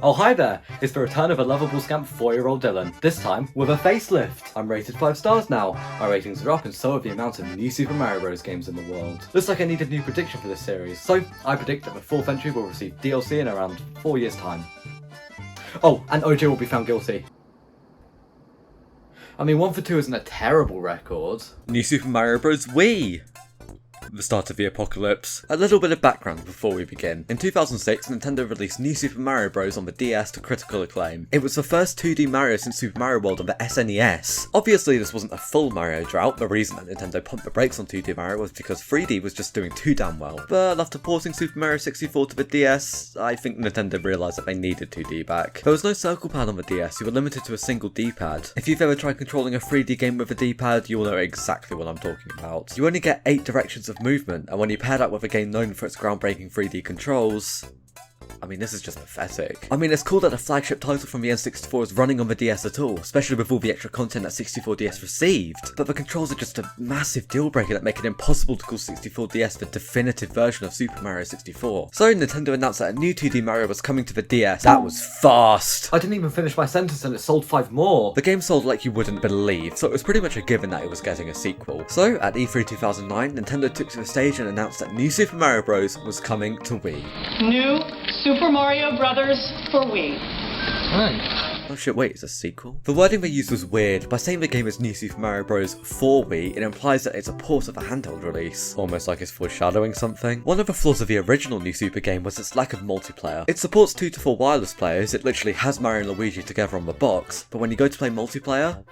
Oh hi there, it's the return of a lovable scamp 4-year-old Dylan, this time with a facelift. I'm rated 5 stars now. My ratings are up and so are the amount of new Super Mario Bros. Games in the world. Looks like I need a new prediction for this series, so I predict that the 4th entry will receive DLC in around 4 years time. Oh, and OJ will be found guilty. I mean, 1 for 2 isn't a terrible record. New Super Mario Bros. Wii! The start of the apocalypse. A little bit of background before we begin. In 2006, Nintendo released New Super Mario Bros. On the DS to critical acclaim. It was the first 2D Mario since Super Mario World on the SNES. Obviously this wasn't a full Mario drought, the reason that Nintendo pumped the brakes on 2D Mario was because 3D was just doing too damn well. But after porting Super Mario 64 to the DS, I think Nintendo realised that they needed 2D back. There was no circle pad on the DS, you were limited to a single D-pad. If you've ever tried controlling a 3D game with a D-pad, you will know exactly what I'm talking about. You only get 8 directions of movement, and when you pair that with a game known for its groundbreaking 3D controls, I mean, this is just pathetic. I mean, it's cool that the flagship title from the N64 is running on the DS at all, especially with all the extra content that 64DS received, but the controls are just a massive deal breaker that make it impossible to call 64DS the definitive version of Super Mario 64. So Nintendo announced that a new 2D Mario was coming to the DS. That was fast! I didn't even finish my sentence and it sold 5 more. The game sold like you wouldn't believe, so it was pretty much a given that it was getting a sequel. So, at E3 2009, Nintendo took to the stage and announced that New Super Mario Bros. Was coming to Wii. New Super Mario Brothers for Wii. Oh shit, wait, it's a sequel? The wording they used was weird. By saying the game is New Super Mario Bros. For Wii, it implies that it's a port of a handheld release. Almost like it's foreshadowing something. One of the flaws of the original New Super game was its lack of multiplayer. It supports 2 to 4 wireless players, it literally has Mario and Luigi together on the box, but when you go to play multiplayer,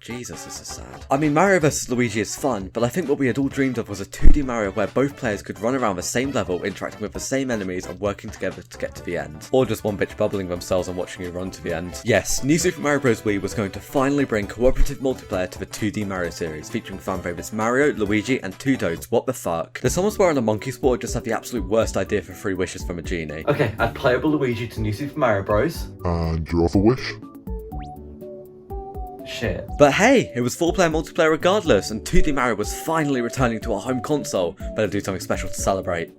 Jesus, this is sad. I mean, Mario vs Luigi is fun, but I think what we had all dreamed of was a 2D Mario where both players could run around the same level, interacting with the same enemies and working together to get to the end. Or just one bitch bubbling themselves and watching you run to the end. Yes, New Super Mario Bros. Wii was going to finally bring cooperative multiplayer to the 2D Mario series, featuring fan favourites Mario, Luigi and two Toads. What the fuck? Did someone swear on a monkey sport or just have the absolute worst idea for 3 wishes from a genie? Okay, add playable Luigi to New Super Mario Bros. And your other wish? Shit. But hey, it was 4-player multiplayer regardless, and 2D Mario was finally returning to our home console. Better do something special to celebrate.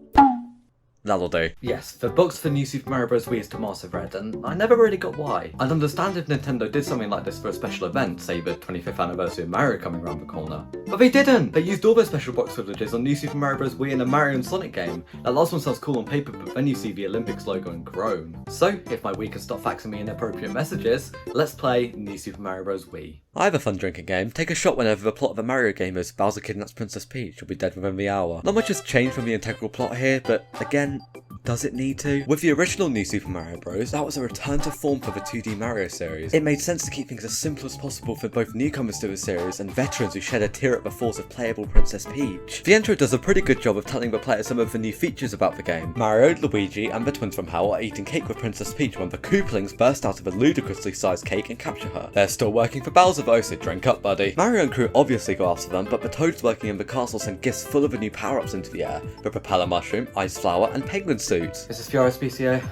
That'll do. Yes, the box for New Super Mario Bros. Wii is tomato red, and I never really got why. I'd understand if Nintendo did something like this for a special event, say the 25th anniversary of Mario coming around the corner. But they didn't! They used all those special box privileges on New Super Mario Bros. Wii and a Mario and Sonic game. That last one sounds cool on paper, but then you see the Olympics logo and groan. So, if my Wii can stop faxing me inappropriate messages, let's play New Super Mario Bros. Wii. I have a fun drinking game. Take a shot whenever the plot of a Mario game is Bowser kidnaps Princess Peach. She'll be dead within the hour. Not much has changed from the integral plot here, but again, does it need to? With the original New Super Mario Bros., that was a return to form for the 2D Mario series. It made sense to keep things as simple as possible for both newcomers to the series and veterans who shed a tear at the thought of playable Princess Peach. The intro does a pretty good job of telling the player some of the new features about the game. Mario, Luigi, and the twins from Hell are eating cake with Princess Peach when the Koopalings burst out of a ludicrously sized cake and capture her. They're still working for Bowser though, so drink up, buddy. Mario and crew obviously go after them, but the Toads working in the castle send gifts full of the new power-ups into the air. The propeller mushroom, ice flower, and penguin suit. Is this the RSPCA?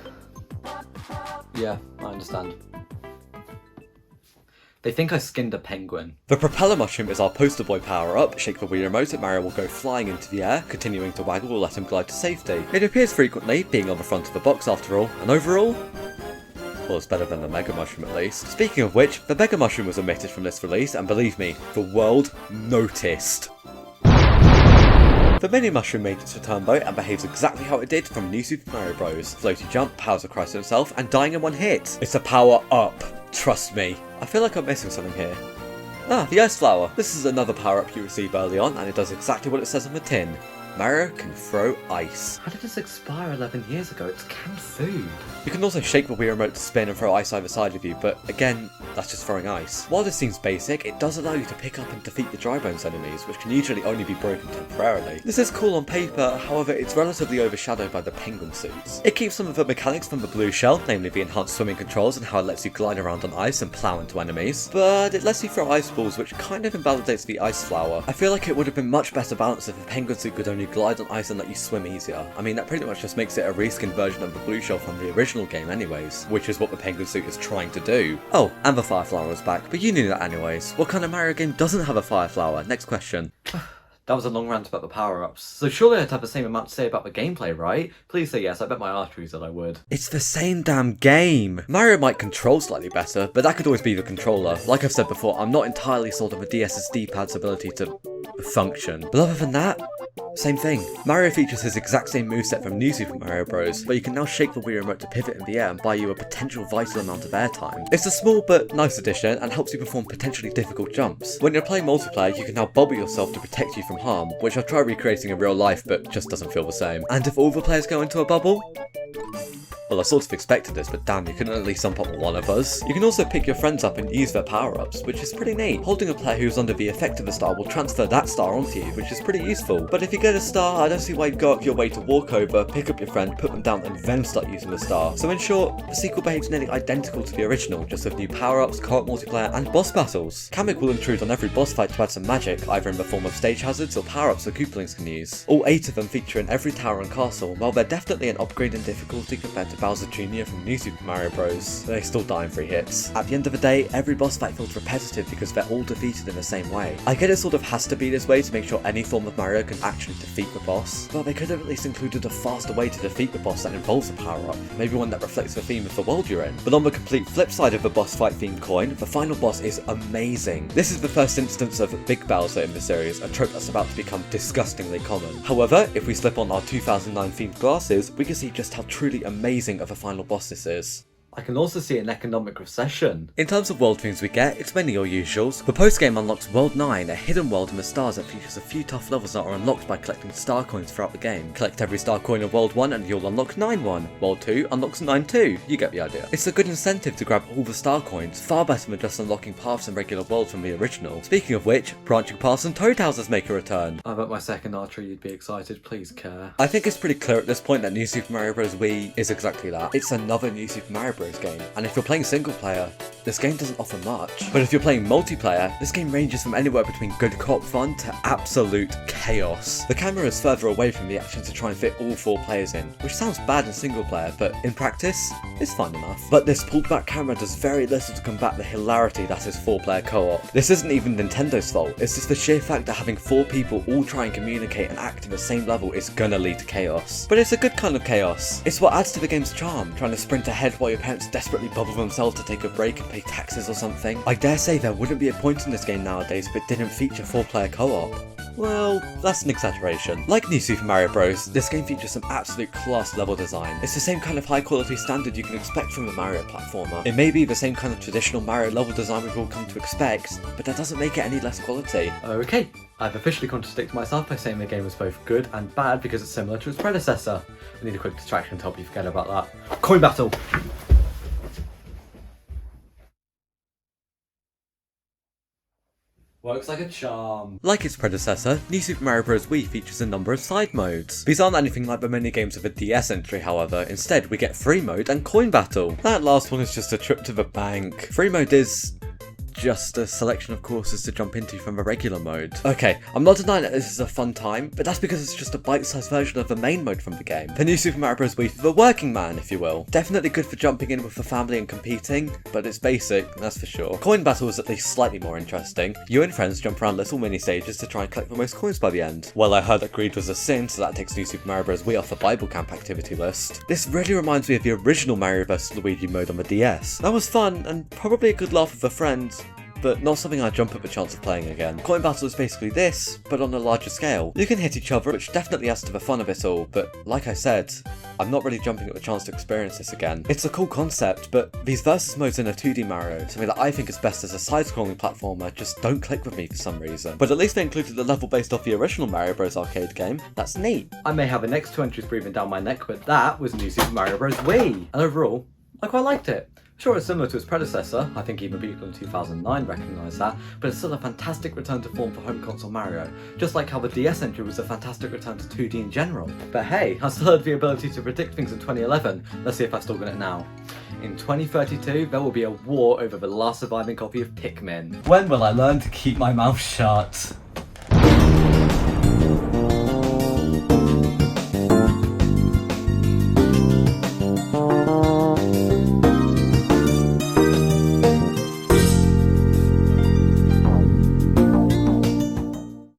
Yeah, I understand. They think I skinned a penguin. The propeller mushroom is our poster boy power-up. Shake the Wii remote and Mario will go flying into the air, continuing to waggle will let him glide to safety. It appears frequently, being on the front of the box after all, and overall, well, it's better than the Mega Mushroom at least. Speaking of which, the Mega Mushroom was omitted from this release, and believe me, the world noticed. The Mini Mushroom made its return though and behaves exactly how it did from New Super Mario Bros. Floaty jump, powers of Christ himself, and dying in one hit. It's a power up, trust me. I feel like I'm missing something here. Ah, the Ice Flower. This is another power up you receive early on, and it does exactly what it says on the tin. Mario can throw ice. How did this expire 11 years ago? It's canned food. You can also shake the Wii remote to spin and throw ice either side of you, but again, that's just throwing ice. While this seems basic, it does allow you to pick up and defeat the dry bones enemies, which can usually only be broken temporarily. This is cool on paper, however it's relatively overshadowed by the penguin suits. It keeps some of the mechanics from the blue shell, namely the enhanced swimming controls and how it lets you glide around on ice and plow into enemies, but it lets you throw ice balls, which kind of invalidates the ice flower. I feel like it would have been much better balanced if the penguin suit could only glide on ice and let you swim easier. I mean, that pretty much just makes it a reskin version of the blue shell from the original game anyways, which is what the penguin suit is trying to do. Oh, and the fire flower is back, but you knew that anyways. What kind of Mario game doesn't have a fire flower? Next question. That was a long rant about the power-ups, so surely I'd have the same amount to say about the gameplay, right? Please say yes, I bet my arteries that I would. It's the same damn game. Mario might control slightly better, but that could always be the controller. Like I've said before, I'm not entirely sold on the DS's D-pad's ability to function. But other than that, same thing. Mario features his exact same moveset from New Super Mario Bros, but you can now shake the Wii Remote to pivot in the air and buy you a potential vital amount of airtime. It's a small but nice addition and helps you perform potentially difficult jumps. When you're playing multiplayer, you can now bubble yourself to protect you from harm, which I've tried recreating in real life but just doesn't feel the same. And if all the players go into a bubble? Well, I sort of expected this, but damn, you couldn't at least jump up one of us. You can also pick your friends up and use their power-ups, which is pretty neat. Holding a player who's under the effect of a star will transfer that star onto you, which is pretty useful. But if you get a star, I don't see why you'd go up your way to walk over, pick up your friend, put them down, and then start using the star. So in short, the sequel behaves nearly identical to the original, just with new power-ups, co-op multiplayer, and boss battles. Kamek will intrude on every boss fight to add some magic, either in the form of stage hazards or power-ups the Koopalings can use. All 8 of them feature in every tower and castle, while they're definitely an upgrade in difficulty compared to Bowser Jr. from New Super Mario Bros. They still die in 3 hits. At the end of the day, every boss fight feels repetitive because they're all defeated in the same way. I get it sort of has to be this way to make sure any form of Mario can actually defeat the boss, but they could have at least included a faster way to defeat the boss that involves a power-up, maybe one that reflects the theme of the world you're in. But on the complete flip side of the boss fight themed coin, the final boss is amazing. This is the first instance of Big Bowser in the series, a trope that's about to become disgustingly common. However, if we slip on our 2009 themed glasses, we can see just how truly amazing of a final boss this is. I can also see an economic recession. In terms of world themes we get, it's mainly your usuals. The post-game unlocks World 9, a hidden world in the stars that features a few tough levels that are unlocked by collecting star coins throughout the game. Collect every star coin in World 1 and you'll unlock 9-1. World 2 unlocks 9-2. You get the idea. It's a good incentive to grab all the star coins, far better than just unlocking paths in regular worlds from the original. Speaking of which, branching paths and toad houses make a return. I bet my second artery you'd be excited, please care. I think it's pretty clear at this point that New Super Mario Bros. Wii is exactly that. It's another New Super Mario Bros. Game, and if you're playing single player, this game doesn't offer much. But if you're playing multiplayer, this game ranges from anywhere between good co-op fun to absolute chaos. The camera is further away from the action to try and fit all 4 players in, which sounds bad in single player, but in practice, it's fine enough. But this pulled back camera does very little to combat the hilarity that is 4-player co-op. This isn't even Nintendo's fault, it's just the sheer fact that having 4 people all try and communicate and act in the same level is gonna lead to chaos. But it's a good kind of chaos. It's what adds to the game's charm, trying to sprint ahead while your parents desperately bubble themselves to take a break and pay taxes or something. I dare say there wouldn't be a point in this game nowadays if it didn't feature 4-player co-op. Well, that's an exaggeration. Like New Super Mario Bros., this game features some absolute class level design. It's the same kind of high quality standard you can expect from a Mario platformer. It may be the same kind of traditional Mario level design we've all come to expect, but that doesn't make it any less quality. Okay, I've officially contradicted myself by saying the game was both good and bad because it's similar to its predecessor. I need a quick distraction to help you forget about that. Coin battle! Works like a charm. Like its predecessor, New Super Mario Bros. Wii features a number of side modes. These aren't anything like the mini games of a DS entry, however. Instead, we get free mode and coin battle. That last one is just a trip to the bank. Free mode is just a selection of courses to jump into from the regular mode. Okay, I'm not denying that this is a fun time, but that's because it's just a bite-sized version of the main mode from the game. The New Super Mario Bros. Wii for the working man, if you will. Definitely good for jumping in with the family and competing, but it's basic, that's for sure. Coin battle is at least slightly more interesting. You and friends jump around little mini stages to try and collect the most coins by the end. Well, I heard that greed was a sin, so that takes New Super Mario Bros. Wii off the Bible Camp activity list. This really reminds me of the original Mario vs. Luigi mode on the DS. That was fun, and probably a good laugh with a friend, but not something I'd jump at the chance of playing again. Coin battle is basically this, but on a larger scale. You can hit each other, which definitely adds to the fun of it all, but like I said, I'm not really jumping at the chance to experience this again. It's a cool concept, but these versus modes in a 2D Mario, something that I think is best as a side-scrolling platformer, just don't click with me for some reason. But at least they included the level based off the original Mario Bros. Arcade game. That's neat. I may have the next 2 entries breathing down my neck, but that was New Super Mario Bros. Wii! And overall, I quite liked it. Sure, it's similar to its predecessor, I think even people in 2009 recognise that, but it's still a fantastic return to form for home console Mario, just like how the DS entry was a fantastic return to 2D in general. But hey, I still had the ability to predict things in 2011, let's see if I've still got it now. In 2032, there will be a war over the last surviving copy of Pikmin. When will I learn to keep my mouth shut?